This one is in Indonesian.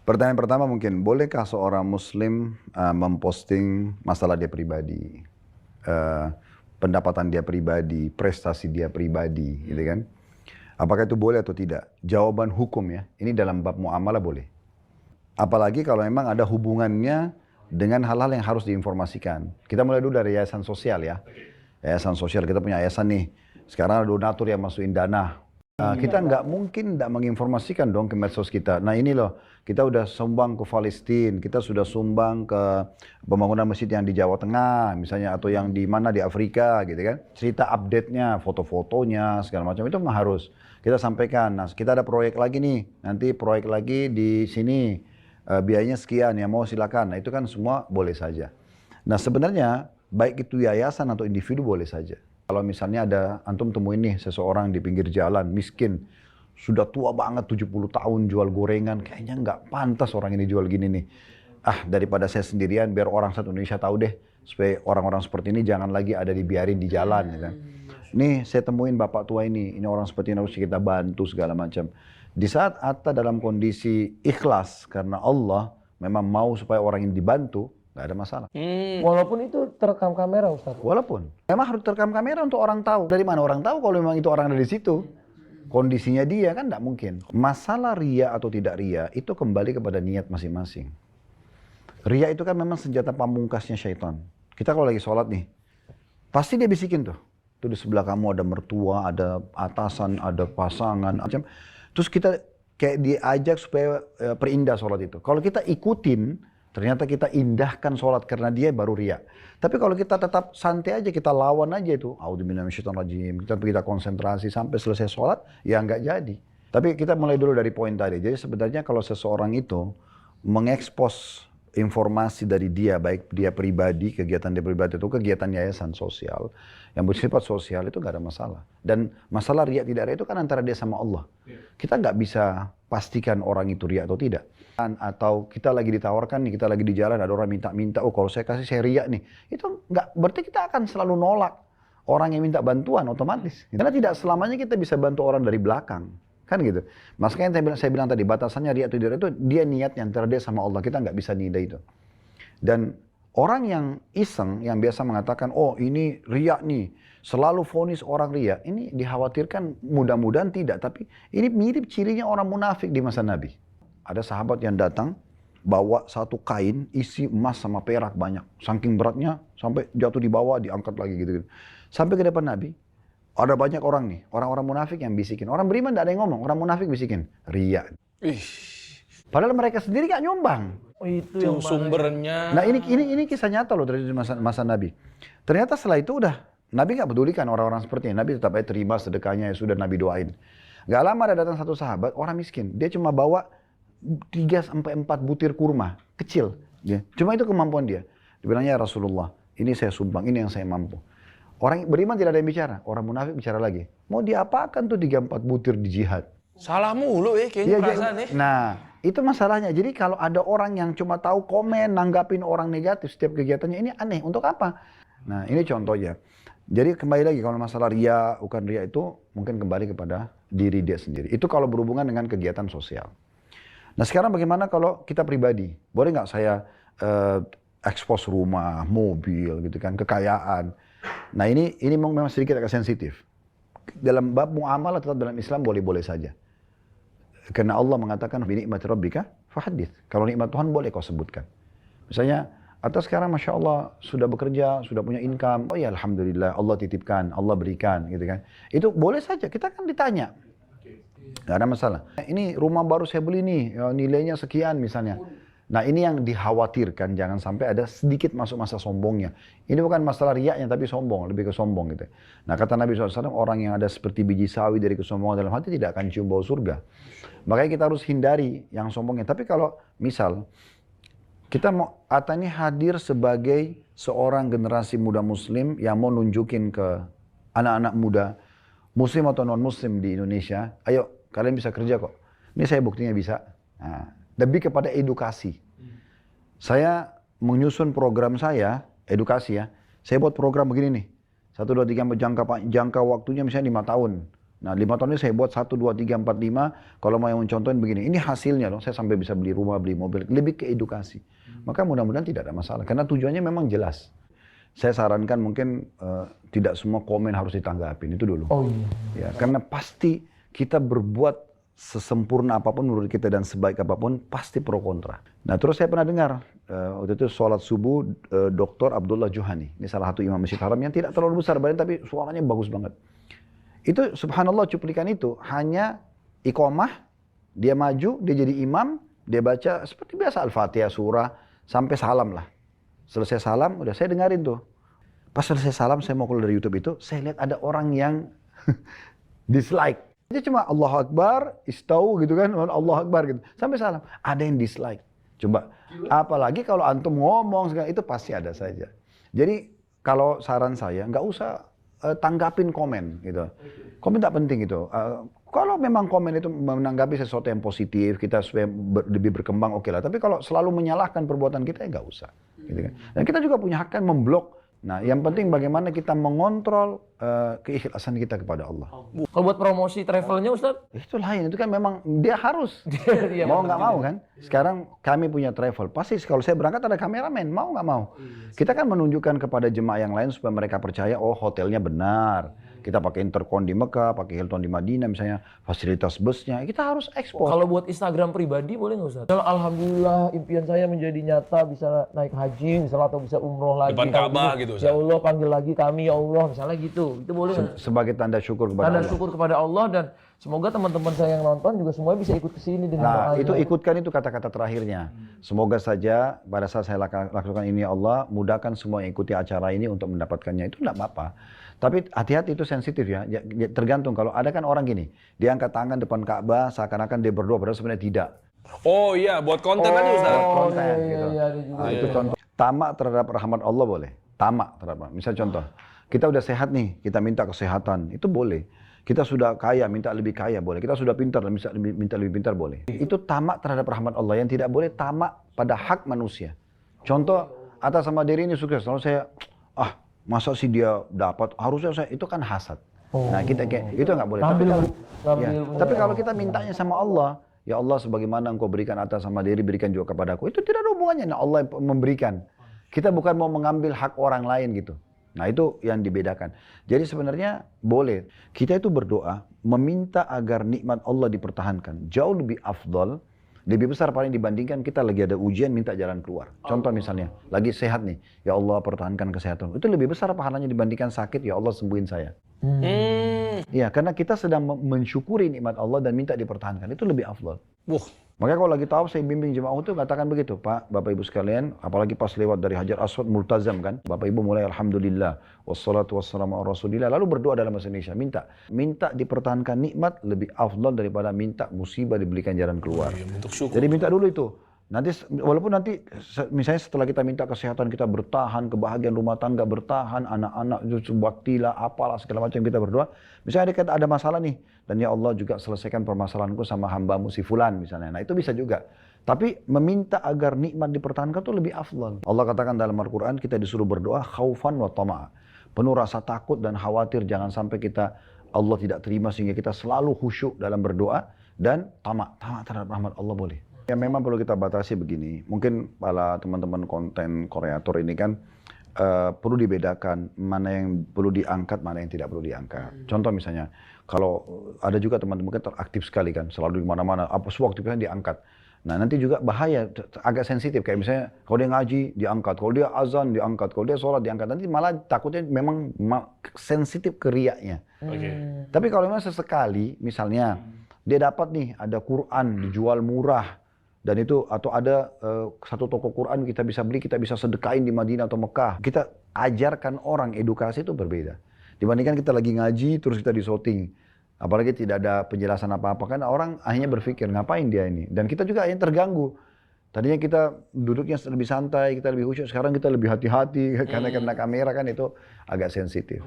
Pertanyaan pertama mungkin, bolehkah seorang muslim memposting masalah dia pribadi, eh, pendapatan dia pribadi, prestasi dia pribadi, gitu kan? Apakah itu boleh atau tidak? Jawaban hukum ya, ini dalam bab muamalah boleh. Apalagi kalau memang ada hubungannya dengan hal-hal yang harus diinformasikan. Kita mulai dulu dari yayasan sosial ya. Yayasan sosial, kita punya yayasan nih. Sekarang ada donatur yang masukin dana. Kita nggak mungkin nggak menginformasikan dong ke medsos kita. Nah ini loh, kita udah sumbang ke Palestina, kita sudah sumbang ke pembangunan masjid yang di Jawa Tengah, misalnya, atau yang di mana di Afrika, gitu kan. Cerita update-nya, foto-fotonya, segala macam itu memang harus kita sampaikan. Nah kita ada proyek lagi nih, nanti proyek lagi di sini, biayanya sekian, ya mau silakan. Nah itu kan semua boleh saja. Nah sebenarnya baik itu yayasan atau individu boleh saja. Kalau misalnya ada antum temuin nih seseorang di pinggir jalan, miskin, sudah tua banget 70 tahun jual gorengan, kayaknya nggak pantas orang ini jual gini nih. Ah daripada saya sendirian biar orang satu Indonesia tahu deh, supaya orang-orang seperti ini jangan lagi ada dibiarin di jalan, ya kan. Nih saya temuin bapak tua ini orang seperti ini harus kita bantu segala macam. Di saat Atta dalam kondisi ikhlas karena Allah memang mau supaya orang ini dibantu, nggak ada masalah. Walaupun itu terekam kamera, Ustaz. Walaupun memang harus terekam kamera untuk orang tahu. Dari mana orang tahu kalau memang itu orang ada di situ? Kondisinya dia kan tidak mungkin. Masalah ria atau tidak ria itu kembali kepada niat masing-masing. Ria itu kan memang senjata pamungkasnya syaitan. Kita kalau lagi sholat nih, pasti dia bisikin tuh. Tuh di sebelah kamu ada mertua, ada atasan, ada pasangan, macam. Terus kita kayak diajak supaya perindah sholat itu. Kalau kita ikutin, ternyata kita indahkan sholat karena dia baru ria. Tapi kalau kita tetap santai aja, kita lawan aja itu. A'udzubillahi minasyaitonirrajim. Kita konsentrasi sampai selesai sholat, ya nggak jadi. Tapi kita mulai dulu dari poin tadi. Jadi sebenarnya kalau seseorang itu mengekspos informasi dari dia, baik dia pribadi, kegiatan dia pribadi itu kegiatan yayasan sosial, yang bersifat sosial itu nggak ada masalah. Dan masalah riya tidak riya itu kan antara dia sama Allah. Kita nggak bisa pastikan orang itu riya atau tidak. Atau kita lagi ditawarkan nih, kita lagi di jalan ada orang minta-minta, oh kalau saya kasih saya riya nih. Itu nggak, berarti kita akan selalu nolak orang yang minta bantuan otomatis. Karena tidak selamanya kita bisa bantu orang dari belakang. Kan gitu. Makanya saya bilang tadi, batasannya riya atau tidak itu dia niatnya antara dia sama Allah. Kita nggak bisa nilai itu. Dan orang yang iseng, yang biasa mengatakan, oh ini riya nih, selalu vonis orang riya, ini dikhawatirkan mudah-mudahan tidak. Tapi ini mirip cirinya orang munafik di masa Nabi. Ada sahabat yang datang, bawa satu kain isi emas sama perak banyak. Saking beratnya, sampai jatuh di bawah, diangkat lagi gitu-gitu. Sampai ke depan Nabi, ada banyak orang nih, orang-orang munafik yang bisikin. Orang beriman tidak ada yang ngomong, orang munafik bisikin, riya. Padahal mereka sendiri gak nyumbang. Oh, itu yang sumbernya. Nah ini kisah nyata loh dari masa Nabi. Ternyata setelah itu udah, Nabi gak pedulikan orang-orang seperti ini. Nabi tetap aja terima sedekahnya, ya sudah Nabi doain. Gak lama ada datang satu sahabat, orang miskin. Dia cuma bawa 3-4 butir kurma, kecil. Cuma itu kemampuan dia. Dibilangnya, ya Rasulullah, ini saya sumbang, ini yang saya mampu. Orang beriman tidak ada yang bicara, orang munafik bicara lagi. Mau diapakan tuh 3-4 butir di jihad? Salah mulu kayaknya perasaan nih. Nah, itu masalahnya. Jadi kalau ada orang yang cuma tahu komen, nanggapin orang negatif setiap kegiatannya, ini aneh. Untuk apa? Nah, ini contohnya. Jadi kembali lagi, kalau masalah ria, bukan ria itu mungkin kembali kepada diri dia sendiri. Itu kalau berhubungan dengan kegiatan sosial. Nah sekarang bagaimana kalau kita pribadi? Boleh nggak saya ekspos rumah, mobil, gitu kan, kekayaan? Nah ini memang sedikit agak sensitif. Dalam bab muamalah tetap dalam Islam boleh-boleh saja. Karena Allah mengatakan, binikmati rabbika fahadits. Kalau nikmat Tuhan boleh kau sebutkan. Misalnya, atas sekarang Masya Allah sudah bekerja, sudah punya income. Oh ya Alhamdulillah, Allah titipkan, Allah berikan, gitu kan. Itu boleh saja, kita kan ditanya. Gak ada masalah. Ini rumah baru saya beli nih, nilainya sekian misalnya. Nah ini yang dikhawatirkan, jangan sampai ada sedikit masuk masa sombongnya. Ini bukan masalah riyaknya tapi sombong, lebih ke sombong gitu. Nah kata Nabi SAW, orang yang ada seperti biji sawi dari kesombongan dalam hati tidak akan cium bau surga. Makanya kita harus hindari yang sombongnya. Tapi kalau misal, kita mau, Atta ini hadir sebagai seorang generasi muda muslim yang mau nunjukin ke anak-anak muda, muslim atau non-muslim di Indonesia, ayo kalian bisa kerja kok. Ini saya buktinya bisa. Nah, lebih kepada edukasi. Saya menyusun program saya, edukasi ya. Saya buat program begini nih. 1, 2, 3, jangka waktunya misalnya 5 tahun. Nah 5 tahun ini saya buat 1, 2, 3, 4, 5. Kalau mau yang mencontohin begini, ini hasilnya loh. Saya sampai bisa beli rumah, beli mobil. Lebih ke edukasi. Maka mudah-mudahan tidak ada masalah. Karena tujuannya memang jelas. Saya sarankan mungkin tidak semua komen harus ditanggapin. Itu dulu. Oh iya. Ya, karena pasti kita berbuat sesempurna apapun menurut kita dan sebaik apapun pasti pro kontra. Nah terus saya pernah dengar waktu itu sholat subuh Dr. Abdullah Juhani. Ini salah satu imam Masjid Haram yang tidak terlalu besar badan tapi suaranya bagus banget. Itu subhanallah cuplikan itu hanya iqamah, dia maju, dia jadi imam, dia baca seperti biasa Al-Fatihah surah sampai salam lah. Selesai salam udah saya dengerin tuh. Pas selesai salam saya mau keluar dari YouTube itu, saya lihat ada orang yang dislike. Dia cuma Allah Akbar, istau gitu kan, Allah Akbar gitu. Sampai salam, ada yang dislike. Coba, apalagi kalau antum ngomong, itu pasti ada saja. Jadi kalau saran saya, nggak usah tanggapin komen gitu. Komen tak penting gitu. Kalau memang komen itu menanggapi sesuatu yang positif, kita supaya lebih berkembang oke lah. Tapi kalau selalu menyalahkan perbuatan kita, ya nggak usah. Gitu kan. Dan kita juga punya hak kan memblok. Nah, yang penting bagaimana kita mengontrol keikhlasan kita kepada Allah. Kalau buat promosi travelnya Ustaz? Itu lain, itu kan memang dia harus. Iya, Mau nggak mau kan? Sekarang kami punya travel, pasti kalau saya berangkat ada kameramen, mau nggak mau. Kita kan menunjukkan kepada jemaah yang lain supaya mereka percaya, oh hotelnya benar. Kita pakai Intercon di Mekah, pakai Hilton di Madinah misalnya, fasilitas busnya, kita harus ekspor. Kalau buat Instagram pribadi boleh nggak Ustaz? Alhamdulillah impian saya menjadi nyata, bisa naik haji misalnya atau bisa umroh lagi. Depan Ka'bah gitu Ustaz. Ya Allah panggil lagi kami ya Allah misalnya gitu. Itu boleh nggak? Sebagai tanda syukur kepada Tanda Allah. syukur kepada Allah dan semoga teman-teman saya yang nonton juga semuanya bisa ikut ke sini dengan Nah, doanya. itu ikutkan itu kata-kata terakhirnya. Semoga saja pada saat saya lakukan ini ya Allah, mudahkan semua yang ikuti acara ini untuk mendapatkannya. Itu enggak apa-apa. Tapi hati-hati itu sensitif ya. Tergantung kalau ada kan orang gini, dia angkat tangan depan Ka'bah seakan-akan dia berdoa padahal sebenarnya tidak. Oh iya, buat konten aja Ustaz. Konten gitu. iya, ada juga. Nah, itu contoh. Tamak terhadap rahmat Allah boleh. Tamak terhadap. Misal contoh, kita udah sehat nih, kita minta kesehatan, itu boleh. Kita sudah kaya, minta lebih kaya boleh. Kita sudah pintar, minta lebih pintar boleh. Itu tamak terhadap rahmat Allah. Yang tidak boleh tamak pada hak manusia. Contoh, atas sama diri ini sukses. Lalu saya, masa sih dia dapat? Harusnya saya, itu kan hasad. Nah kita kayak, itu nggak boleh. Tapi kalau kita mintanya sama Allah, ya Allah sebagaimana engkau berikan atas sama diri, berikan juga kepadaku. Itu tidak ada hubungannya. Nah, Allah yang memberikan. Kita bukan mau mengambil hak orang lain gitu. Nah itu yang dibedakan. Jadi sebenarnya boleh. Kita itu berdoa, meminta agar nikmat Allah dipertahankan. Jauh lebih afdal, lebih besar paling dibandingkan kita lagi ada ujian minta jalan keluar. Contoh misalnya, lagi sehat nih, ya Allah pertahankan kesehatan. Itu lebih besar pahalanya dibandingkan sakit, ya Allah sembuhin saya. Iya, karena kita sedang mensyukuri nikmat Allah dan minta dipertahankan. Itu lebih afdal. Makanya kalau lagi tahu saya bimbing jemaah itu katakan begitu, Pak, Bapak Ibu sekalian, apalagi pas lewat dari Hajar Aswad multazam kan, Bapak Ibu mulai alhamdulillah, wassalatu wassalamu ala rasulillah, lalu berdoa dalam bahasa Indonesia, minta dipertahankan nikmat lebih afdal daripada minta musibah diberikan jalan keluar. Jadi minta dulu itu. Nanti walaupun nanti misalnya setelah kita minta kesehatan kita bertahan, kebahagiaan rumah tangga bertahan, anak-anak itu baktilah, apalah segala macam kita berdoa. Misalnya ada masalah nih, dan ya Allah juga selesaikan permasalahanku sama hambamu si fulan misalnya. Nah itu bisa juga. Tapi meminta agar nikmat dipertahankan itu lebih afdal. Allah katakan dalam Al-Quran kita disuruh berdoa khaufan wa tama'a. Penuh rasa takut dan khawatir jangan sampai Allah tidak terima sehingga kita selalu khusyuk dalam berdoa dan tamak terhadap rahmat Allah boleh. Ya memang perlu kita batasi begini. Mungkin para teman-teman konten kreator ini kan perlu dibedakan mana yang perlu diangkat, mana yang tidak perlu diangkat. Contoh misalnya, kalau ada juga teman-teman kita aktif sekali kan, selalu di mana-mana, apa waktu itu diangkat. Nah nanti juga bahaya, agak sensitif. Kayak misalnya kalau dia ngaji diangkat, kalau dia azan diangkat, kalau dia sholat diangkat. Nanti malah takutnya memang sensitif ke riaknya. Tapi kalau memang sesekali, misalnya dia dapat nih ada Quran dijual murah, dan itu atau ada satu toko Quran kita bisa beli, kita bisa sedekain di Madinah atau Mekah. Kita ajarkan orang, edukasi itu berbeda. Dibandingkan kita lagi ngaji terus kita disoting. Apalagi tidak ada penjelasan apa-apa, kan orang akhirnya berpikir ngapain dia ini. Dan kita juga akhirnya terganggu. Tadinya kita duduknya lebih santai, kita lebih khusyuk, sekarang kita lebih hati-hati karena kamera kan itu agak sensitif.